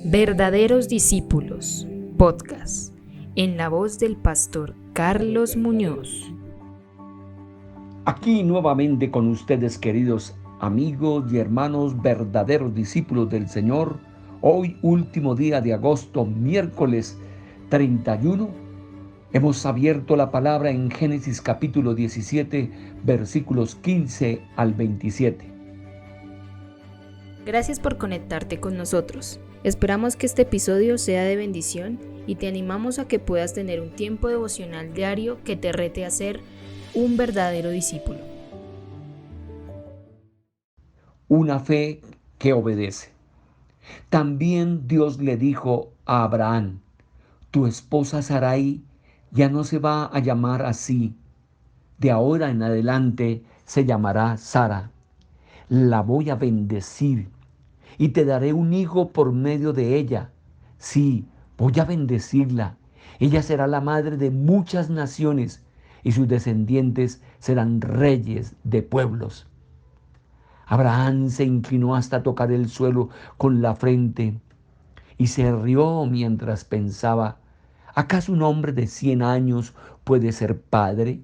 Verdaderos Discípulos, podcast, en la voz del pastor Carlos Muñoz. Aquí nuevamente con ustedes, queridos amigos y hermanos, verdaderos discípulos del Señor. Hoy, último día de agosto, miércoles 31, hemos abierto la palabra en Génesis capítulo 17, versículos 15 al 27. Gracias por conectarte con nosotros. Esperamos que este episodio sea de bendición y te animamos a que puedas tener un tiempo devocional diario que te rete a ser un verdadero discípulo. Una fe que obedece. También Dios le dijo a Abraham: tu esposa Sarai ya no se va a llamar así. De ahora en adelante se llamará Sara. La voy a bendecir y te daré un hijo por medio de ella. Sí, voy a bendecirla. Ella será la madre de muchas naciones y sus descendientes serán reyes de pueblos. Abraham se inclinó hasta tocar el suelo con la frente y se rió mientras pensaba: ¿acaso un hombre de 100 años puede ser padre?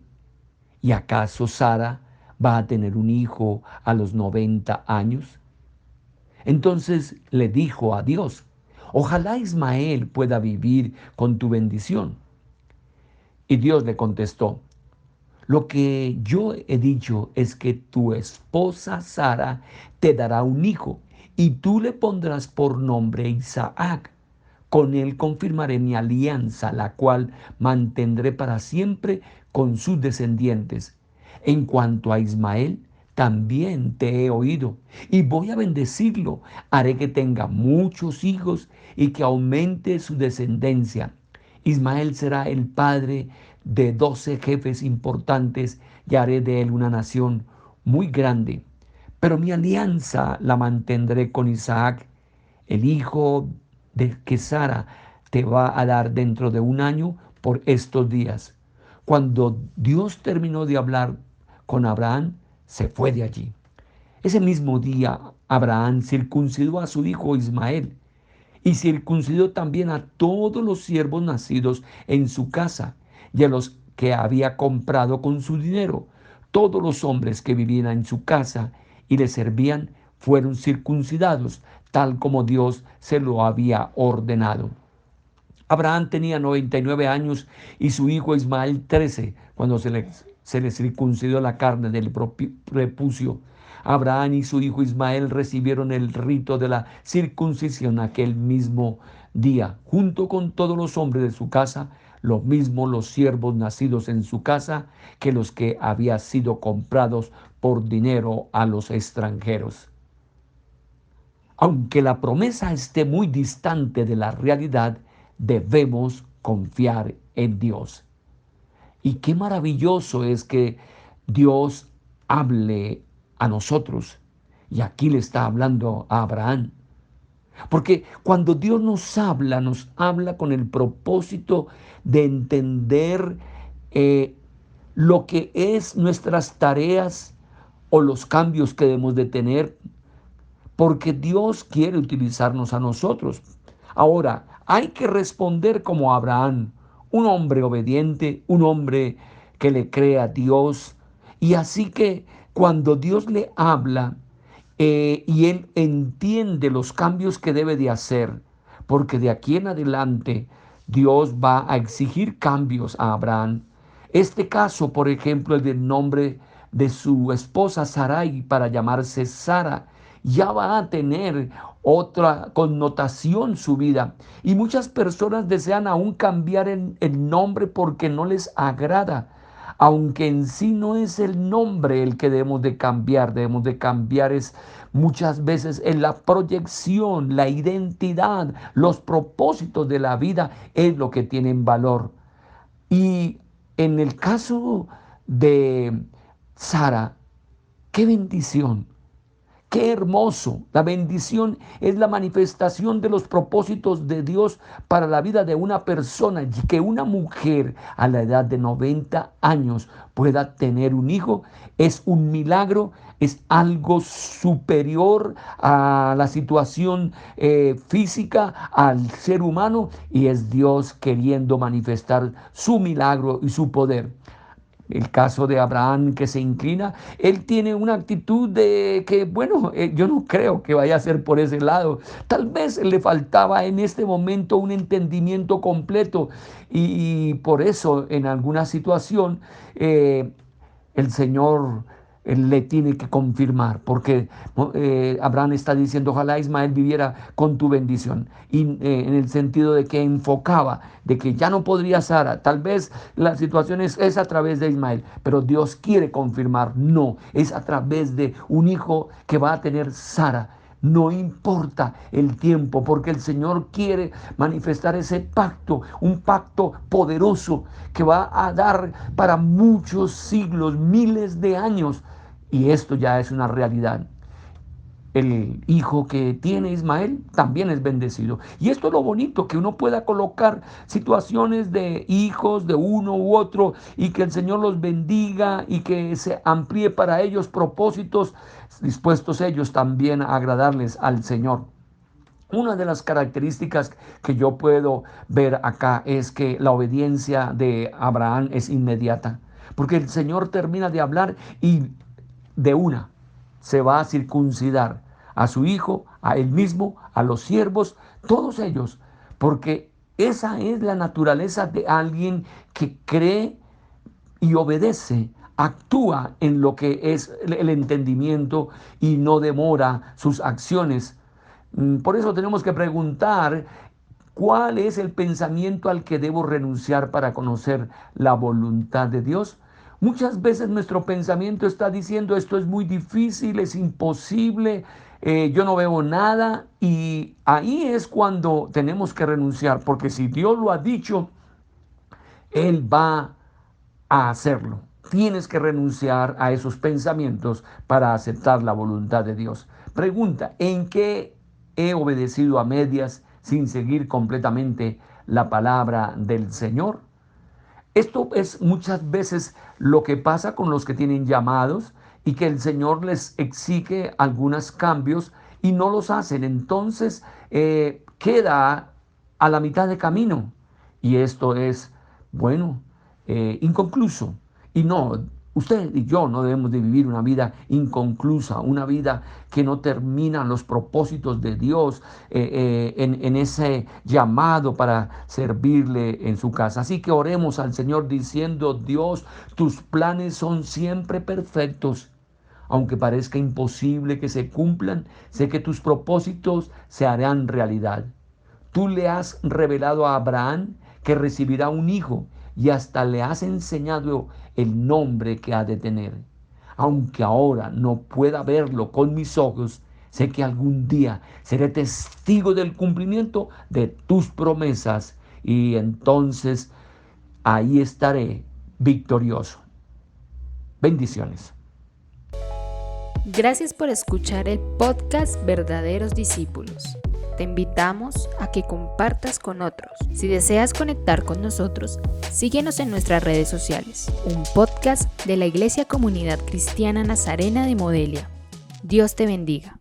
¿Y acaso Sara va a tener un hijo a los 90 años? Entonces le dijo a Dios: ojalá Ismael pueda vivir con tu bendición. Y Dios le contestó: lo que yo he dicho es que tu esposa Sara te dará un hijo y tú le pondrás por nombre Isaac. Con él confirmaré mi alianza, la cual mantendré para siempre con sus descendientes. En cuanto a Ismael, también te he oído y voy a bendecirlo. Haré que tenga muchos hijos y que aumente su descendencia. Ismael será el padre de 12 jefes importantes y haré de él una nación muy grande. Pero mi alianza la mantendré con Isaac, el hijo de que Sara te va a dar dentro de un año por estos días. Cuando Dios terminó de hablar con Abraham, se fue de allí. Ese mismo día, Abraham circuncidó a su hijo Ismael y circuncidó también a todos los siervos nacidos en su casa y a los que había comprado con su dinero. Todos los hombres que vivían en su casa y le servían fueron circuncidados, tal como Dios se lo había ordenado. Abraham tenía 99 años y su hijo Ismael 13 cuando se le circuncidó la carne del prepucio. Abraham y su hijo Ismael recibieron el rito de la circuncisión aquel mismo día, junto con todos los hombres de su casa, lo mismo los siervos nacidos en su casa que los que habían sido comprados por dinero a los extranjeros. Aunque la promesa esté muy distante de la realidad, debemos confiar en Dios. Y qué maravilloso es que Dios hable a nosotros. Y aquí le está hablando a Abraham. Porque cuando Dios nos habla con el propósito de entender lo que es nuestras tareas o los cambios que debemos de tener, porque Dios quiere utilizarnos a nosotros. Ahora, hay que responder como Abraham, un hombre obediente, un hombre que le cree a Dios. Y así que cuando Dios le habla y él entiende los cambios que debe de hacer, porque de aquí en adelante Dios va a exigir cambios a Abraham. Este caso, por ejemplo, el del nombre de su esposa Sarai para llamarse Sara, ya va a tener otra connotación su vida. Y muchas personas desean aún cambiar el nombre porque no les agrada, aunque en sí no es el nombre el que debemos de cambiar es muchas veces en la proyección, la identidad, los propósitos de la vida es lo que tienen valor. Y en el caso de Sara, qué bendición Qué hermoso. La bendición es la manifestación de los propósitos de Dios para la vida de una persona. Y que una mujer a la edad de 90 años pueda tener un hijo es un milagro, es algo superior a la situación física, al ser humano, y es Dios queriendo manifestar su milagro y su poder. El caso de Abraham, que se inclina, él tiene una actitud de que, bueno, yo no creo que vaya a ser por ese lado. Tal vez le faltaba en este momento un entendimiento completo y por eso en alguna situación el Señor le tiene que confirmar, porque Abraham está diciendo, ojalá Ismael viviera con tu bendición, y en el sentido de que enfocaba, de que ya no podría Sara, tal vez la situación es a través de Ismael, pero Dios quiere confirmar, no, es a través de un hijo que va a tener Sara. No importa el tiempo, porque el Señor quiere manifestar ese pacto, un pacto poderoso que va a dar para muchos siglos, miles de años. Y esto ya es una realidad. El hijo que tiene Ismael también es bendecido. Y esto es lo bonito, que uno pueda colocar situaciones de hijos de uno u otro y que el Señor los bendiga y que se amplíe para ellos propósitos, dispuestos ellos también a agradarles al Señor. Una de las características que yo puedo ver acá es que la obediencia de Abraham es inmediata, porque el Señor termina de hablar y de una se va a circuncidar a su hijo, a él mismo, a los siervos, todos ellos, porque esa es la naturaleza de alguien que cree y obedece, actúa en lo que es el entendimiento y no demora sus acciones. Por eso tenemos que preguntar, ¿cuál es el pensamiento al que debo renunciar para conocer la voluntad de Dios? Muchas veces nuestro pensamiento está diciendo, esto es muy difícil, es imposible, yo no veo nada, y ahí es cuando tenemos que renunciar, porque si Dios lo ha dicho, Él va a hacerlo. Tienes que renunciar a esos pensamientos para aceptar la voluntad de Dios. Pregunta, ¿en qué he obedecido a medias sin seguir completamente la palabra del Señor? Esto es muchas veces lo que pasa con los que tienen llamados y que el Señor les exige algunos cambios y no los hacen. Entonces queda a la mitad de camino. Y esto es, bueno, inconcluso. Y no, usted y yo no debemos de vivir una vida inconclusa, una vida que no termina los propósitos de Dios en ese llamado para servirle en su casa. Así que oremos al Señor diciendo, Dios, tus planes son siempre perfectos. Aunque parezca imposible que se cumplan, sé que tus propósitos se harán realidad. Tú le has revelado a Abraham que recibirá un hijo y hasta le has enseñado el nombre que ha de tener. Aunque ahora no pueda verlo con mis ojos, sé que algún día seré testigo del cumplimiento de tus promesas y entonces ahí estaré victorioso. Bendiciones. Gracias por escuchar el podcast Verdaderos Discípulos. Te invitamos a que compartas con otros. Si deseas conectar con nosotros, síguenos en nuestras redes sociales. Un podcast de la Iglesia Comunidad Cristiana Nazarena de Modelia. Dios te bendiga.